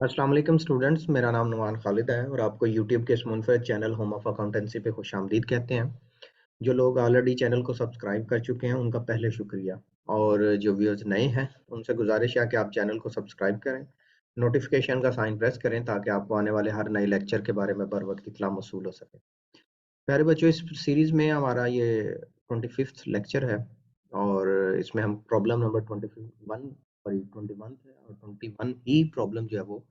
अस्सलाम वालेकुम स्टूडेंट्स, मेरा नाम नुमान खालिद है और आपको यूट्यूब के इस मुनफरद चैनल होम ऑफ अकाउंटेंसी पे खुशामदीद कहते हैं। जो लोग ऑलरेडी चैनल को सब्सक्राइब कर चुके हैं उनका पहले शुक्रिया, और जो व्यूअर्स नए हैं उनसे गुजारिश है कि आप चैनल को सब्सक्राइब करें, नोटिफिकेशन का साइन प्रेस करें ताकि आपको आने वाले हर नए लेक्चर के बारे में बर वक्त इत्तला मौसूल हो सके। प्यारे बच्चों, इस सीरीज़ में हमारा ये 25th लेक्चर है और इसमें हम प्रॉब्लम नंबर 21 और 21 है और 21 ही प्रॉब्लम जो है वो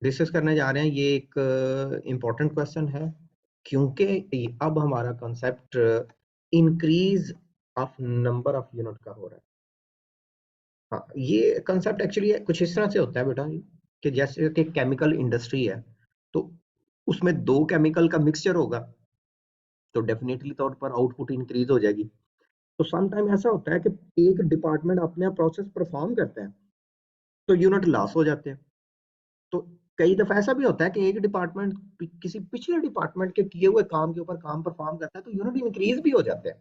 डिस्कस करने जा रहे हैं। ये एक इम्पोर्टेंट क्वेश्चन है क्योंकि अब हमारा concept increase of number of unit का हो रहा है। हाँ, ये कॉन्सेप्ट एक्चुअली कुछ इस तरह से होता है बेटा कि जैसे कि केमिकल इंडस्ट्री है, तो उसमें दो केमिकल का मिक्सचर होगा तो डेफिनेटली तौर पर आउटपुट इंक्रीज हो जाएगी। तो सम टाइम ऐसा होता है कि एक डिपार्टमेंट अपने प्रोसेस परफॉर्म करता है तो यूनिट लॉस हो जाते हैं। तो कई दफा ऐसा भी होता है कि एक डिपार्टमेंट किसी पिछले डिपार्टमेंट के किए हुए काम के ऊपर काम परफॉर्म करता है तो यूनिट इंक्रीज भी हो जाते हैं।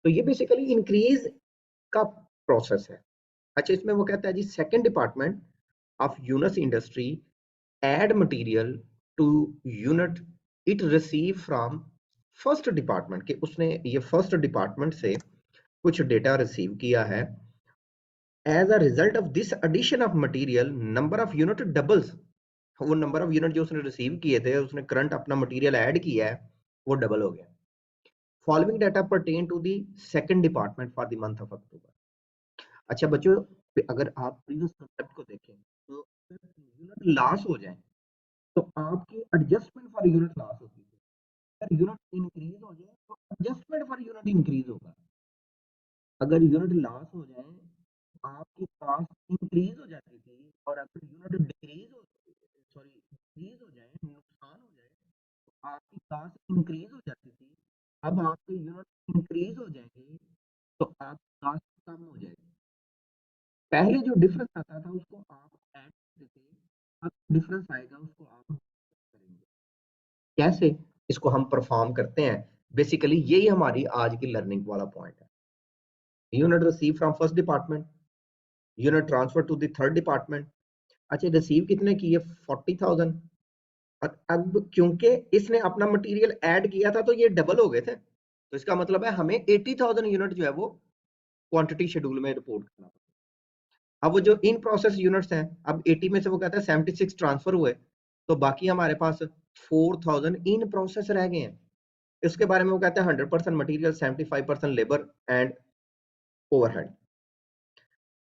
तो ये बेसिकली इंक्रीज का प्रोसेस है। अच्छा, इसमें वो कहता है जी second department of Yunis industry add material to unit it receive from first department, के उसने ये फर्स्ट डिपार्टमेंट से कुछ डेटा रिसीव किया है। As a result of this addition of material number of unit doubles. वो नंबर ऑफ यूनिट जो उसने रिसीव किए थे, उसने करंट अपना मटेरियल ऐड किया है, वो डबल हो गया। Following data pertain to the second department for the month of October. अच्छा बच्चों, अगर आप प्रीवियस कंसेप्ट को देखें तो यूनिट लॉस हो जाए तो आपकी एडजस्टमेंट फॉर यूनिट लॉस होती है। अगर यूनिट इंक्रीज हो जाए तो एडजस्टमेंट फॉर यूनिट इंक्रीज होगा। अगर यूनिट लॉस हो जाए तो आपकी कॉस्ट इंक्रीज हो जाती थी, और अगर यूनिट डिक्रीज हो सॉरी डिक्रीज हो जाए, नुकसान हो जाए, तो आपकी कॉस्ट इंक्रीज हो जाती थी। अब आपके यूनिट इंक्रीज हो जाएंगे तो आपकी कॉस्ट कम हो जाएगी। पहले जो डिफरेंस आता था उसको आप ऐड करते थे, अब डिफरेंस आएगा उसको आप करेंगे। कैसे इसको हम परफॉर्म करते हैं, बेसिकली यही हमारी आज की लर्निंग वाला पॉइंट है। Unit receive from first department, unit transfer to the third department. अच्छा, रिसीव कितने किए? 40,000। और अब क्योंकि इसने अपना मटेरियल ऐड किया था तो ये डबल हो गए थे, तो इसका मतलब है हमें 80,000 यूनिट जो है वो क्वांटिटी शेड्यूल में रिपोर्ट करना। अब वो जो इन प्रोसेस यूनिट्स हैं, अब 80 में से वो कहता है 76 ट्रांसफर हुए, तो बाकी हमारे पास 4,000 इन प्रोसेस रह गए हैं। इसके बारे में वो कहता है 100% material, 75% labour and overhead.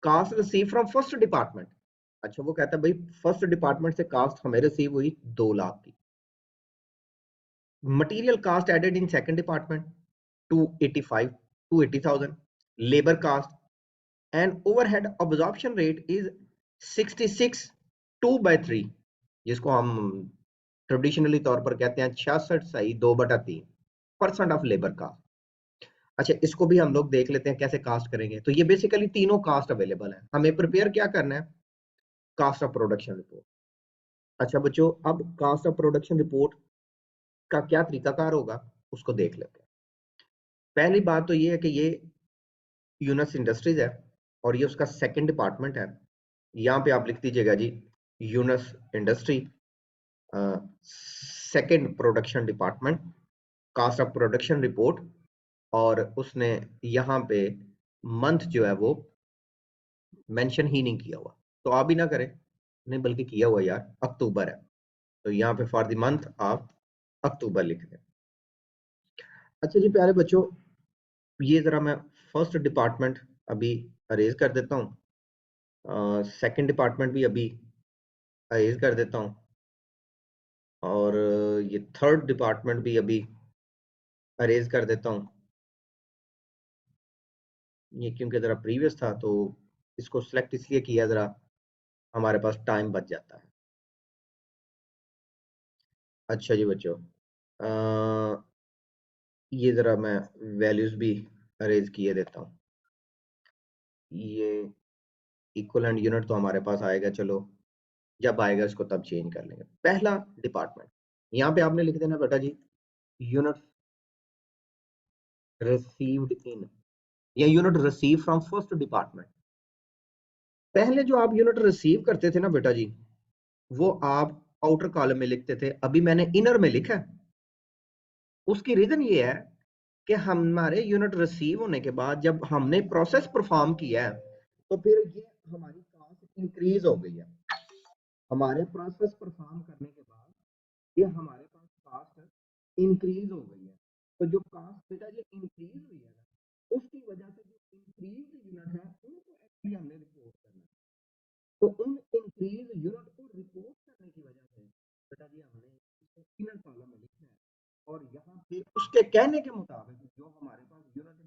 Cost receive from first department. अच्छा, वो कहता है भाई फर्स्ट डिपार्टमेंट से कास्ट हमें रिसीव हुई 2 लाख की। Material cost added in second department 285 280,000। Labour cost and overhead absorption rate is 66 2/3, जिसको हम ट्रेडिशनली तौर पर कहते हैं 66/2/3% ऑफ लेबर कास्ट। अच्छा, इसको भी हम लोग देख लेते हैं कैसे कास्ट करेंगे। तो ये बेसिकली तीनों कास्ट अवेलेबल है, हमें प्रिपेयर क्या करना है? Cost of production report. अच्छा बच्चों, अब कास्ट ऑफ प्रोडक्शन रिपोर्ट का क्या तरीकाकार होगा उसको देख लेते हैं। पहली बात तो ये है कि ये यूनस इंडस्ट्रीज है और ये उसका सेकंड डिपार्टमेंट है। यहाँ पे आप लिख दीजिएगा जी Yunus industry second production department, cost of production report, और उसने यहाँ पे मंथ जो है वो मेंशन ही नहीं किया हुआ, तो आप भी ना करें, नहीं बल्कि किया हुआ यार, अक्टूबर है, तो यहाँ पे फॉर द मंथ ऑफ अक्टूबर लिख दें। अच्छा जी प्यारे बच्चों, ये जरा मैं फर्स्ट डिपार्टमेंट अभी अरेज कर देता हूँ, सेकंड डिपार्टमेंट भी अभी अरेज कर देता हूँ, और ये थर्ड डिपार्टमेंट भी अभी अरेज कर देता हूँ। ये क्योंकि जरा प्रीवियस था तो इसको सिलेक्ट इसलिए किया, जरा हमारे पास टाइम बच जाता है। अच्छा जी बच्चों, ये जरा मैं वैल्यूज भी अरेज किए देता हूँ। ये इक्वलेंट यूनिट तो हमारे पास आएगा, चलो जब आएगा इसको तब चेंज कर लेंगे। पहला डिपार्टमेंट, यहाँ पे आपने लिख देना बेटा जी यूनिट रिसीव्ड इन, या unit receive from first department. पहले जो आप यूनिट रिसीव करते थे ना बेटा जी, वो आप आउटर कॉलम में लिखते थे, अभी मैंने इनर में लिखा है। उसकी रीजन ये है कि हमारे यूनिट रिसीव होने के बाद जब हमने प्रोसेस परफॉर्म किया है, तो फिर ये हमारी कॉस्ट इंक्रीज हो गई है। हमारे प्रोसेस परफॉर्म करने के बाद ये हमारे पास कॉस्ट इंक्रीज हो गई है। तो जो कॉस्ट बेटा ये इंक्रीज हुई है ना, उसकी वजह से जो इंक्रीज यूनिट है उनको एक्चुअली हमने रिपोर्ट करना है। तो उन इंक्रीज यूनिट को रिपोर्ट करने की वजह से बेटा जी हमने इसको इनर कॉलम में लिखना है। और यहाँ पे उसके कहने के मुताबिक जो हमारे पास यूनिट में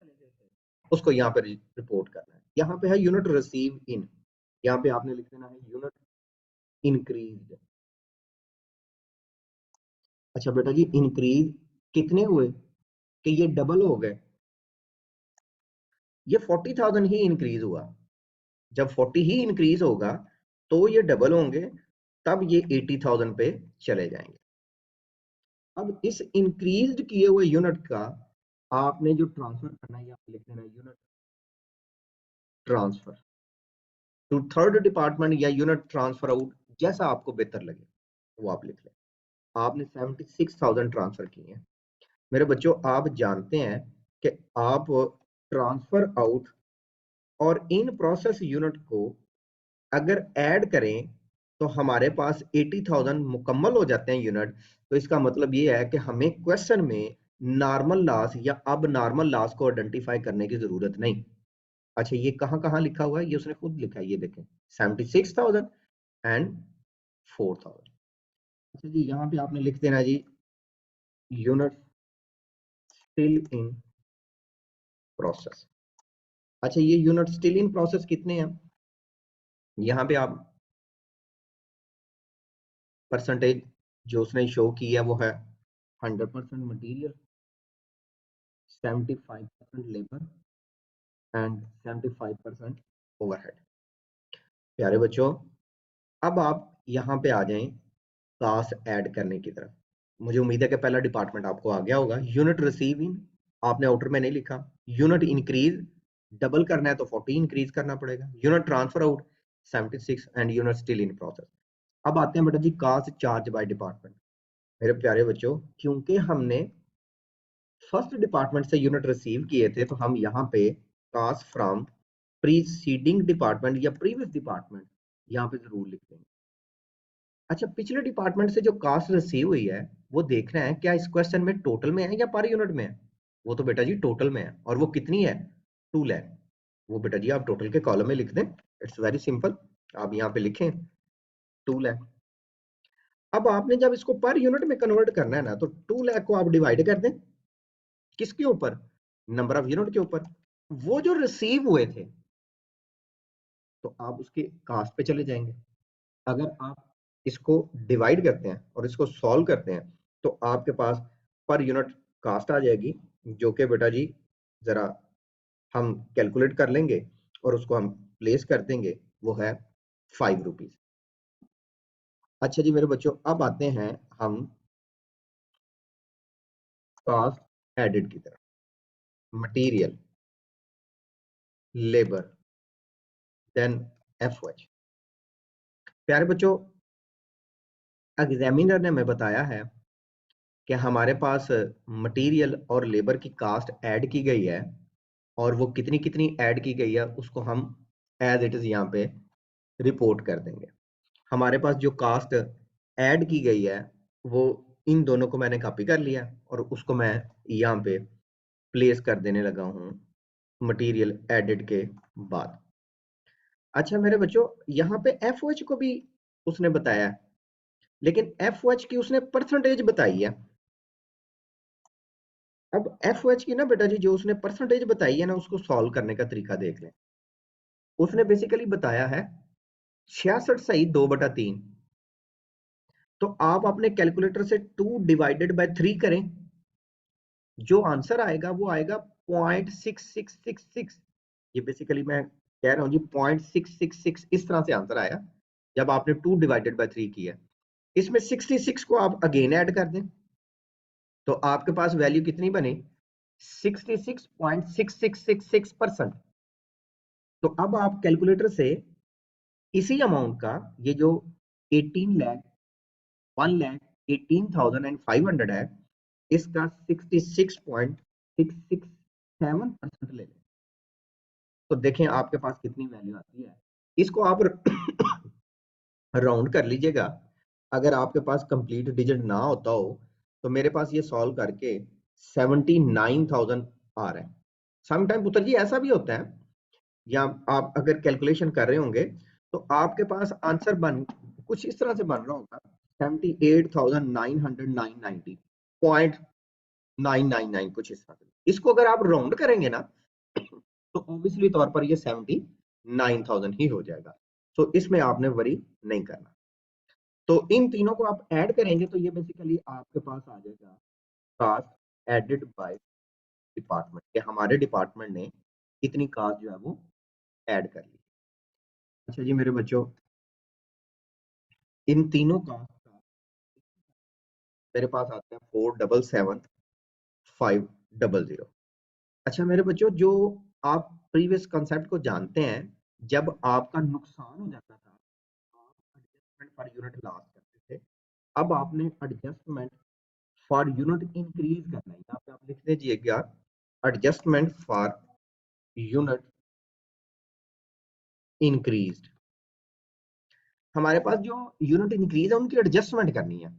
चले गए थे उसको यहाँ पे रिपोर्ट करना है। यहाँ पे है यूनिट रिसीव इन, यहाँ पे आपने लिख देना है यूनिट इंक्रीज। अच्छा बेटा जी इंक्रीज कितने हुए कि ये डबल हो गए? ये 40,000 ही इंक्रीज हुआ। जब 40 ही इंक्रीज होगा तो ये डबल होंगे, तब ये 80,000 पे चले जाएंगे। अब इस इंक्रीज किए हुए यूनिट का आपने जो ट्रांसफर करना है, यहाँ पे लिख देना है unit transfer to third department या यूनिट ट्रांसफर आउट, जैसा आपको बेहतर लगे वो आप लिख लें। आपने 76,000 ट्रांसफर किए हैं। मेरे बच्चों आप जानते हैं कि आप ट्रांसफर आउट और इन प्रोसेस यूनिट को अगर ऐड करें तो हमारे पास 80,000 मुकम्मल हो जाते हैं यूनिट। तो इसका मतलब ये है कि हमें क्वेश्चन में नॉर्मल लॉस या अब नॉर्मल लॉस को आइडेंटिफाई करने की जरूरत नहीं। अच्छा ये कहाँ कहाँ लिखा हुआ है, ये उसने खुद लिखा है, ये देखें 76,000 एंड 4,000। अच्छा जी यहाँ पे आपने लिख देना जी यूनिट स्टिल इन प्रोसेस। अच्छा ये यूनिट स्टिल इन प्रोसेस कितने हैं, यहाँ पे आप परसेंटेज जो उसने शो की है वो है 100% मटीरियल, 75% लेबर एंड 75% ओवरहेड। प्यारे बच्चों अब आप यहाँ पे आ जाएं कास्ट ऐड करने की तरफ। मुझे उम्मीद है कि पहला डिपार्टमेंट आपको आ गया होगा। यूनिट रिसीव इन आपने आउटर में नहीं लिखा, यूनिट इंक्रीज डबल करना है तो 40 इंक्रीज करना पड़ेगा, unit transfer out 76 and unit still in process. अब आते हैं बेटा जी कास्ट चार्ज बाय डिपार्टमेंट। मेरे प्यारे बच्चों क्योंकि हमने फर्स्ट डिपार्टमेंट से यूनिट रिसीव किए थे तो हम यहाँ पे कास्ट फ्रॉम प्रीसीडिंग डिपार्टमेंट या प्रीवियस डिपार्टमेंट यहाँ पे जरूर लिख देंगे। अच्छा पिछले डिपार्टमेंट से जो कास्ट रिसीव हुई है वो देखना है क्या इस क्वेश्चन में टोटल में है या पर यूनिट में है। वो तो बेटा जी टोटल में है और वो कितनी है 2 लाख। वो बेटा जी आप टोटल के कॉलम में लिख दें, इट्स वेरी सिंपल। आप यहाँ पे लिखें 2 लाख। अब आपने जब इसको पर यूनिट में कन्वर्ट करना है ना तो 2 लाख को आप डिवाइड कर दें किसके ऊपर, नंबर ऑफ यूनिट के ऊपर। वो जो रिसीव हुए थे तो आप उसके कास्ट पे चले जाएंगे। अगर आप इसको डिवाइड करते हैं और इसको सॉल्व करते हैं तो आपके पास पर यूनिट कास्ट आ जाएगी, जो कि बेटा जी जरा हम कैलकुलेट कर लेंगे और उसको हम प्लेस कर देंगे, वो है 5 रुपीज। अच्छा जी मेरे बच्चों अब आते हैं हम कास्ट एडेड की तरफ। Material, labour, then FOH. प्यारे बच्चों एग्जामिनर ने हमें बताया है कि हमारे पास मटेरियल और लेबर की कास्ट ऐड की गई है और वो कितनी कितनी ऐड की गई है उसको हम एज इट इज यहाँ पे रिपोर्ट कर देंगे। हमारे पास जो कास्ट ऐड की गई है वो इन दोनों को मैंने कॉपी कर लिया और उसको मैं यहाँ पे प्लेस कर देने लगा हूँ मटेरियल एडेड के बाद। अच्छा मेरे बच्चों यहाँ पे एफ को भी उसने बताया है, लेकिन एफ की उसने परसेंटेज बताई है। अब एफ की ना बेटा जी जो उसने परसेंटेज बताई है ना उसको सॉल्व करने का तरीका देख लें। उसने बेसिकली बताया है 66 सही 2/3। तो आप अपने कैलकुलेटर से 2 डिवाइडेड बाय 3 करें, जो आंसर आएगा वो आएगा 0.6666। ये बेसिकली मैं कह रहा हूँ जी 0.666 इस तरह से आंसर आया जब आपने 2 डिवाइडेड बाय 3 किया। इसमें 66 को आप अगेन ऐड कर दें तो आपके पास वैल्यू कितनी बनी 66.6666%। तो अब आप कैलकुलेटर से इसी अमाउंट का ये जो 1,18,500 है, इसका 66.667% ले लें तो देखें आपके पास कितनी वैल्यू आती है। इसको आप राउंड कर लीजिएगा। अगर आपके पास कंप्लीट डिजिट ना होता हो तो मेरे पास ये सॉल्व करके 79,000 आ रहा है। समटाइम पुत्र जी ऐसा भी होता है, या आप अगर कैलकुलेशन कर रहे होंगे तो आपके पास आंसर बन कुछ इस तरह से बन रहा होगा 78,990.999 कुछ इस तरह से। इसको अगर आप राउंड करेंगे ना तो ऑब्वियसली तौर पर ये 79,000 ही हो जाएगा। तो इसमें आपने वरी नहीं करना। तो इन तीनों को आप ऐड करेंगे तो ये बेसिकली आपके पास आ जाएगा कास्ट एडेड बाय डिपार्टमेंट, कि हमारे डिपार्टमेंट ने कितनी कास्ट जो है वो ऐड कर ली। अच्छा जी मेरे बच्चों, इन तीनों कास्ट का मेरे पास आता है 477,500। अच्छा मेरे बच्चों, जो आप प्रीवियस कंसेप्ट को जानते हैं, जब आपका नुकसान हो जाता था आप एडजस्टमेंट पर यूनिट लॉस करते थे। अब आपने एडजस्टमेंट फॉर यूनिट इंक्रीज करना है। यहाँ पे आप लिख दीजिएगा एडजस्टमेंट फॉर यूनिट इंक्रीज। हमारे पास जो यूनिट इंक्रीज है उनकी एडजस्टमेंट करनी है।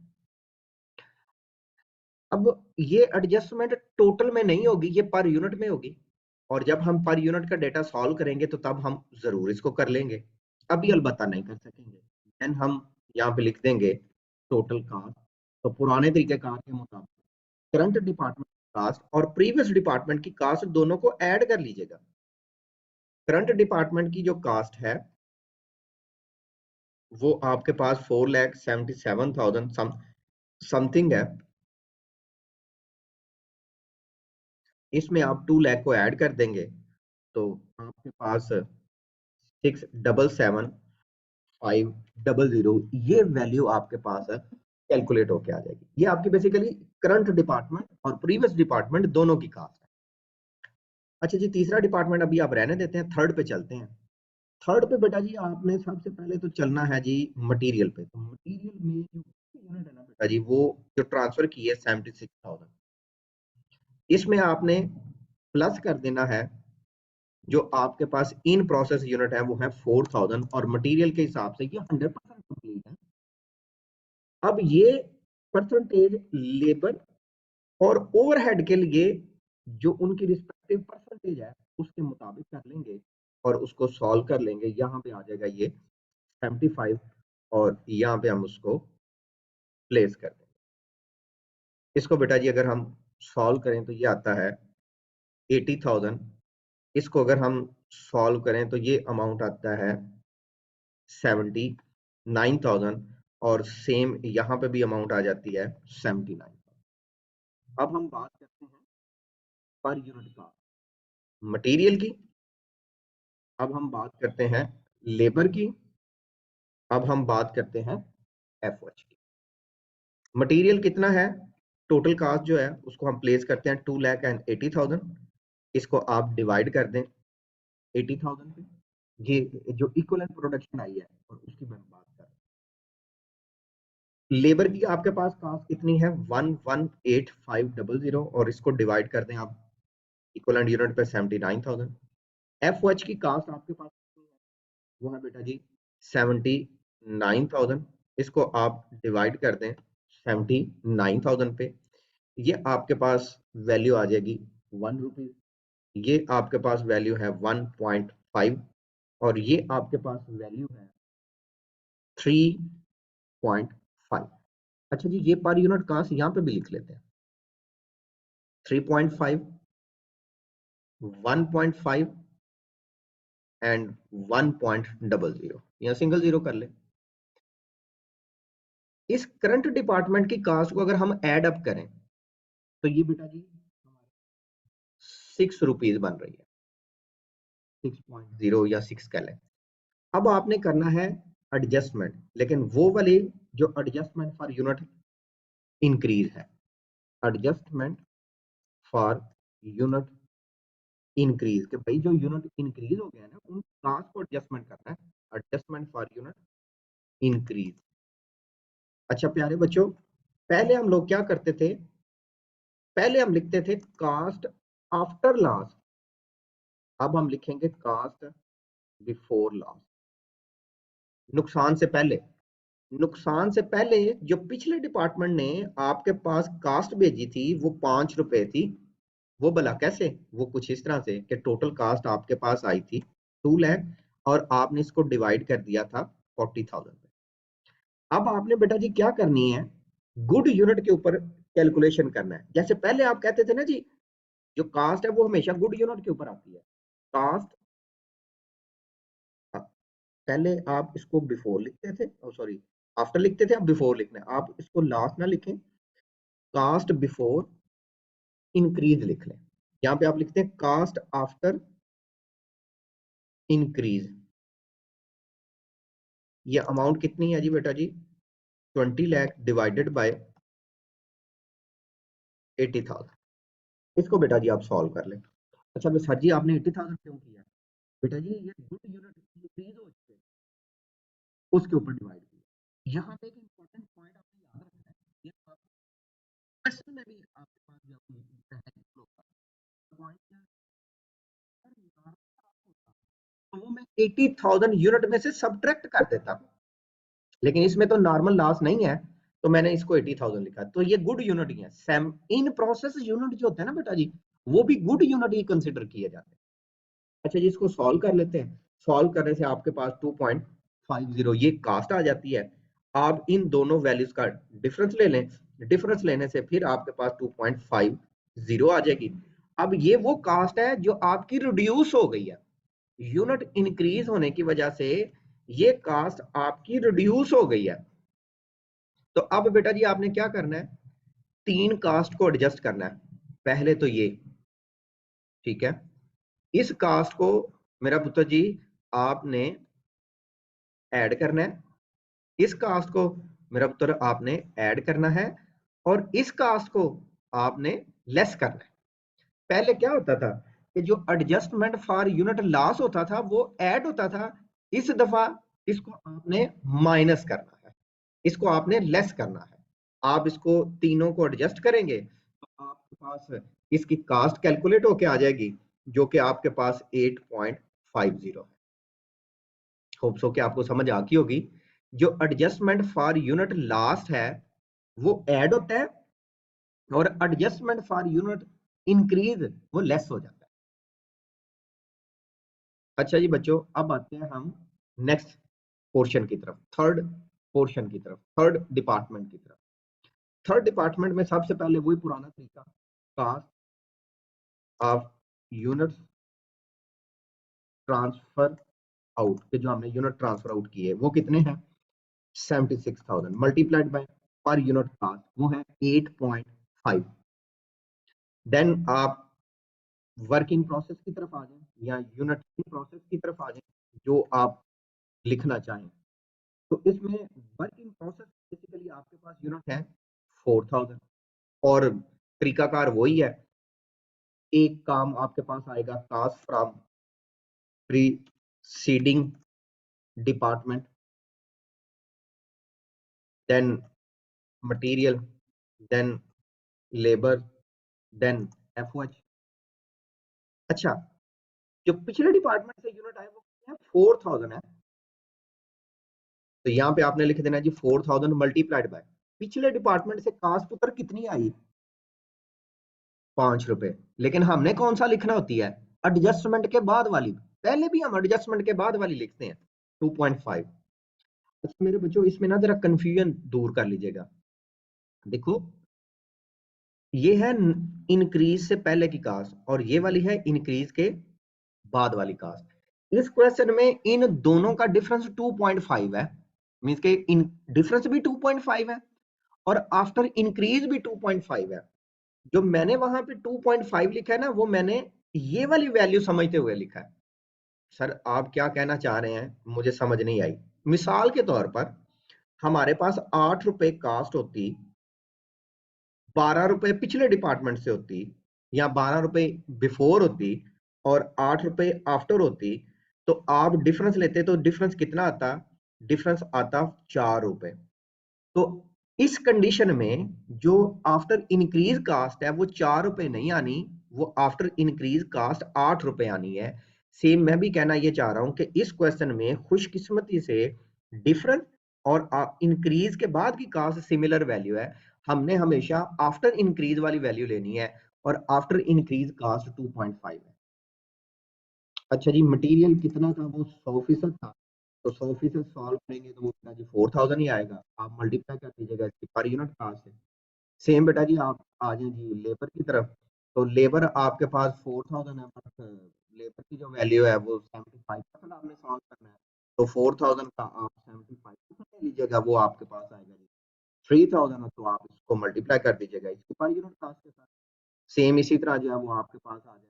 अब ये एडजस्टमेंट टोटल में नहीं होगी, ये पर यूनिट में होगी। और जब हम पर यूनिट का डेटा सॉल्व करेंगे तो तब हम जरूर इसको कर लेंगे, अभी अलबत्ता नहीं कर सकेंगे। देन हम यहाँ पे लिख देंगे टोटल कास्ट। तो पुराने तरीकेकार के मुताबिक करंट डिपार्टमेंट कास्ट और प्रीवियस डिपार्टमेंट की कास्ट दोनों को ऐड कर लीजिएगा। करंट डिपार्टमेंट की जो कास्ट है वो आपके पास 4,77,000 समथिंग है। इसमें आप 2 लाख को ऐड कर देंगे तो आपके पास 677,500 ये वैल्यू आपके पास है, कैलकुलेट होके आ जाएगी। ये आपकी बेसिकली करंट डिपार्टमेंट और प्रीवियस डिपार्टमेंट दोनों की कास्ट है। अच्छा जी तीसरा डिपार्टमेंट अभी आप रहने देते हैं, थर्ड पे चलते हैं। थर्ड पे बेटा जी आपने सबसे पहले तो चलना है जी मटेरियल पे। तो मटेरियल में जो यूनिट है ना बेटा जी, वो जो ट्रांसफर की है 76,000, इसमें आपने प्लस कर देना है जो आपके पास इन प्रोसेस यूनिट है वो है 4,000 और मटेरियल के हिसाब से ये 100% कंप्लीट है। अब ये परसेंटेज लेबर और ओवरहेड के लिए जो उनकी रिस्पेक्टिव परसेंटेज है उसके मुताबिक कर लेंगे और उसको सॉल्व कर लेंगे। यहाँ पे आ जाएगा ये 75 और यहाँ पे हम उसको प्लेस कर देंगे। इसको बेटा जी अगर हम सॉल्व करें तो ये आता है 80,000। इसको अगर हम सॉल्व करें तो ये अमाउंट आता है 79,000 और सेम यहाँ पे भी अमाउंट आ जाती है 79। अब हम बात करते हैं पर यूनिट का मटेरियल की। अब हम बात करते हैं लेबर की। अब हम बात करते हैं एफओएच की। मटेरियल कितना है, टोटल कास्ट जो है उसको हम प्लेस करते हैं 2,80,000। इसको आप डिवाइड कर दें 80,000 पे, ये जो इक्वलेंट प्रोडक्शन आई है और उसकी मैं बात कर रहा हूं। लेबर की आपके पास कास्ट कितनी है 118500 और इसको डिवाइड कर दें आप इक्वलेंट यूनिट पे 79,000। एफओएच की कास्ट आपके पास कितनी है, वो है बेटा जी 79,000। इसको आप डिवाइड कर दें 79,000 पे, ये आपके पास वैल्यू आ जाएगी 1 रुपीज। ये आपके पास वैल्यू है 1.5 और ये आपके पास वैल्यू है 3.5। अच्छा जी ये पर यूनिट कास्ट यहाँ पे भी लिख लेते हैं 3.5, 1.5 एंड 1.00, यहाँ सिंगल जीरो कर ले। इस करंट डिपार्टमेंट की कास्ट को अगर हम एड अप करें तो ये बेटा जी 6 रुपीज बन रही है, 6.0 या 6 कह लें। अब आपने करना है एडजस्टमेंट, लेकिन वो वाली जो एडजस्टमेंट फॉर यूनिट इंक्रीज है, एडजस्टमेंट फॉर यूनिट इंक्रीज, कि भाई जो यूनिट इंक्रीज हो गया है ना उन कास्ट को एडजस्टमेंट करना है, एडजस्टमेंट फॉर यूनिट इंक्रीज। अच्छा प्यारे बच्चों, पहले हम लोग क्या करते थे, पहले हम लिखते थे कास्ट आफ्टर लॉस, अब हम लिखेंगे कास्ट बिफोर लॉस। नुकसान से पहले, नुकसान से पहले जो पिछले डिपार्टमेंट ने आपके पास कास्ट भेजी थी वो 5 रुपए थी। वो भला कैसे? वो कुछ इस तरह से कि टोटल कास्ट आपके पास आई थी 2 लाख और आपने इसको डिवाइड कर दिया था 40,000 पे। अब आपने बेटा जी क्या करनी है, गुड यूनिट के ऊपर कैलकुलेशन करना है। जैसे पहले आप कहते थे ना जी, जो कास्ट है वो हमेशा गुड यूनिट के ऊपर आती है। कास्ट, पहले आप इसको बिफोर लिखते थे, सॉरी आफ्टर लिखते थे, अब बिफोर लिखना है। आप इसको लास्ट ना लिखें, कास्ट बिफोर इंक्रीज लिख लें। यहाँ पे आप लिखते हैं कास्ट आफ्टर इंक्रीज। ये अमाउंट कितनी है जी बेटा जी? 20 लाख डिवाइडेड बाय 80,000। इसको बेटा जी आप सॉल्व कर लें। अच्छा मैं सर जी आपने 80,000 क्यों किया? बेटा जी ये गुड यूनिट इंक्रीज हो चुके, उसके ऊपर डिवाइड किया। यहाँ पे एक इंपॉर्टेंट पॉइंट आपने याद रखना है, ये क्वेश्चन में भी आपके पास जब पॉइंट क्या है, तो वो मैं 80,000 यूनिट में से सब्ट्रैक्ट कर देता, लेकिन इसमें तो नॉर्मल लॉस नहीं है, तो मैंने इसको 80,000 लिखा। तो ये गुड यूनिट ही है। सेम इन प्रोसेस यूनिट जो होते हैं ना बेटा जी, वो भी गुड यूनिट ही कंसिडर किए जाते हैं। अच्छा जी इसको सॉल्व कर लेते हैं। सॉल्व करने से आपके पास 2.50 ये कास्ट आ जाती है। आप इन दोनों वैल्यूज का डिफरेंस ले लें, डिफरेंस लेने से फिर आपके पास 2.50 आ जाएगी। अब ये वो कास्ट है जो आपकी रिड्यूस हो गई है, यूनिट इंक्रीज होने की वजह से ये कास्ट आपकी रिड्यूस हो गई है। तो अब बेटा जी आपने क्या करना है, 3 कास्ट को एडजस्ट करना है। पहले तो ये, ठीक है, इस कास्ट को मेरा पुत्र जी आपने ऐड करना है, इस कास्ट को मेरा पुत्र आपने ऐड करना है, और इस कास्ट को आपने लेस करना है। पहले क्या होता था कि जो एडजस्टमेंट फॉर यूनिट लॉस होता था वो ऐड होता था, इस दफा इसको आपने माइनस करना है, इसको आपने लेस करना है। आप इसको तीनों को एडजस्ट करेंगे तो आपके पास इसकी कास्ट कैलकुलेट होके आ जाएगी, जो कि आपके पास 8.50 है। होप सो कि आपको समझ आ गई होगी। जो एडजस्टमेंट फॉर यूनिट लास्ट है वो ऐड होता है, और एडजस्टमेंट फॉर यूनिट इंक्रीज वो लेस हो जाता है। अच्छा जी बच्चों, अब आते हैं हम नेक्स्ट पोर्शन की तरफ, थर्ड पोर्शन की तरफ, थर्ड डिपार्टमेंट की तरफ। थर्ड डिपार्टमेंट में सबसे पहले वही पुराना तरीका, cost of units transfer out के, जो हमने यूनिट ट्रांसफर आउट किए वो कितने हैं? 76,000 multiplied by per unit cost वो है 8.5। देन आप वर्क इन प्रोसेस की तरफ आ जाए या यूनिट इन प्रोसेस की तरफ आ जाए, जो आप लिखना चाहें। तो इसमें वर्क इन प्रोसेस बेसिकली आपके पास यूनिट है 4,000, और तरीकाकार वही है। एक काम आपके पास आएगा cost from preceding department, then material, then labour, then FOH. अच्छा, जो पिछले डिपार्टमेंट से यूनिट आए वो 4,000 है, तो यहाँ पे आपने लिख देना जी 4,000 मल्टीप्लाइड बाय पिछले डिपार्टमेंट से कास्ट पुत्र कितनी आई? 5 रुपए। लेकिन हमने कौन सा लिखना होती है? एडजस्टमेंट के बाद वाली। पहले भी हम एडजस्टमेंट के बाद वाली लिखते हैं 2.5। अच्छा मेरे बच्चों, इसमें ना जरा कंफ्यूजन दूर कर लीजिएगा। देखो, ये है इंक्रीज से पहले की कास्ट, और ये वाली है इंक्रीज के बाद वाली कास्ट। इस क्वेश्चन में इन दोनों का डिफरेंस 2.5 है, मींस के इन डिफरेंस भी 2.5 है, और आफ्टर इंक्रीज भी 2.5 है। जो मैंने वहां पे 2.5 लिखा है ना, वो मैंने ये वाली वैल्यू समझते हुए लिखा है। सर आप क्या कहना चाह रहे हैं मुझे समझ नहीं आई। मिसाल के तौर पर हमारे पास 8 रुपए कास्ट होती, 12 रुपए पिछले डिपार्टमेंट से होती, या 12 रुपए बिफोर होती, और 8 रुपए आफ्टर होती, तो आप डिफरेंस लेते तो डिफरेंस कितना आता? डिफरेंस आता 4 रुपए। तो इस कंडीशन में जो आफ्टर इंक्रीज कास्ट है वो 4 रुपए नहीं आनी, वो आफ्टर इंक्रीज कास्ट 8 रुपए आनी है। सेम मैं भी कहना ये चाह रहा हूं कि इस क्वेश्चन में खुशकिस्मती से डिफरेंस और इंक्रीज के बाद की कास्ट सिमिलर वैल्यू है। हमने हमेशा आफ्टर इंक्रीज वाली वैल्यू लेनी है और आफ्टर इंक्रीज कास्ट 2.5 है। अच्छा जी, मटेरियल कितना था? वो 100% था। तो 100% सॉल्व करेंगे तो वो बेटा जी 4000 ही आएगा। आप मल्टीप्लाई कर दीजिएगा इसकी पर यूनिट कास्ट है। सेम बेटा जी आप आ जाए जी लेबर की तरफ। तो लेबर आपके पास 4000 है, बट लेबर की जो वैल्यू है वो 75% आपने सॉल्व करना है। तो 4000 का आप 75% ले लीजिएगा, वो आपके पास आएगा जी 3000 है। तो आप इसको मल्टीप्लाई कर दीजिएगा इसकी पर यूनिट कास्ट के साथ। सेम इसी तरह जो है वो आपके पास आ जाएगा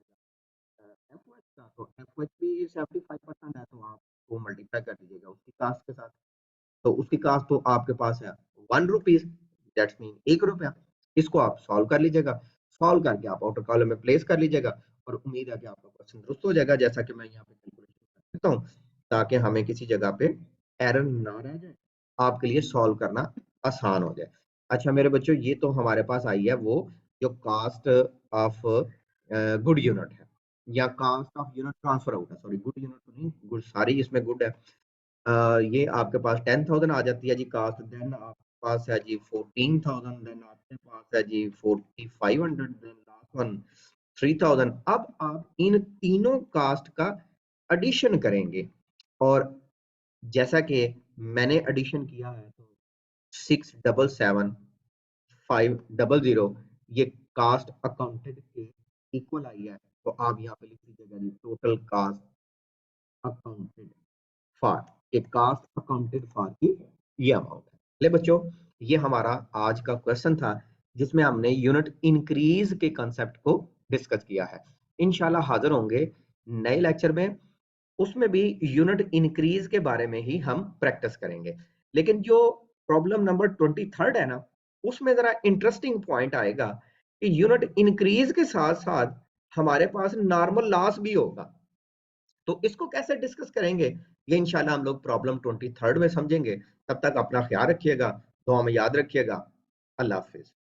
एफओएच का। तो एफओएच भी 75% है, तो आप वो मल्टीप्लाई कर दीजिएगा उसकी कास्ट के साथ। तो उसकी कास्ट तो आपके पास है 1 रुपीज, दैट्स मीन 1 रुपया। इसको आप सॉल्व कर लीजिएगा। सॉल्व करके आप आउटर कॉलम में प्लेस कर लीजिएगा और उम्मीद है कि आपका क्वेश्चन दुरुस्त हो जाएगा, जैसा कि मैं यहाँ पे कैलकुलेशन कर देता हूँ, ताकि हमें किसी जगह पे एरर ना रह जाए, आपके लिए सॉल्व करना आसान हो जाए। अच्छा मेरे बच्चों, ये तो हमारे पास आई है वो जो कास्ट ऑफ गुड यूनिट है, या cost of unit transfer out है। सॉरी, गुड यूनिट तो नहीं, गुड सारी इसमें गुड है। ये आपके पास 10,000 आ जाती है जी कास्ट। देन आपके पास है जी 14,000। देन आपके पास है जी 4,500। Then last one 3,000। अब आप इन तीनों कास्ट का एडिशन करेंगे, और जैसा कि मैंने एडिशन किया है तो 677,500 ये कास्ट अकाउंटेड के इक्वल आई है। तो आप यहाँ पे लिख दीजिएगा जी टोटल कास्ट अकाउंटेड फॉर, ये कास्ट अकाउंटेड फॉर की ये अमाउंट है। ले बच्चों, ये हमारा आज का क्वेश्चन था जिसमें हमने यूनिट इंक्रीज के कंसेप्ट को डिस्कस किया है। इंशाल्लाह हाजिर होंगे नए लेक्चर में, उसमें भी यूनिट इंक्रीज के बारे में ही हम प्रैक्टिस करेंगे। लेकिन जो प्रॉब्लम नंबर 23 है ना, उसमें जरा इंटरेस्टिंग पॉइंट आएगा कि यूनिट इंक्रीज के साथ साथ हमारे पास नॉर्मल लॉस भी होगा। तो इसको कैसे डिस्कस करेंगे, ये इंशाल्लाह हम लोग प्रॉब्लम 23 में समझेंगे। तब तक अपना ख्याल रखिएगा, दुआ में याद रखिएगा। अल्लाह हाफिज।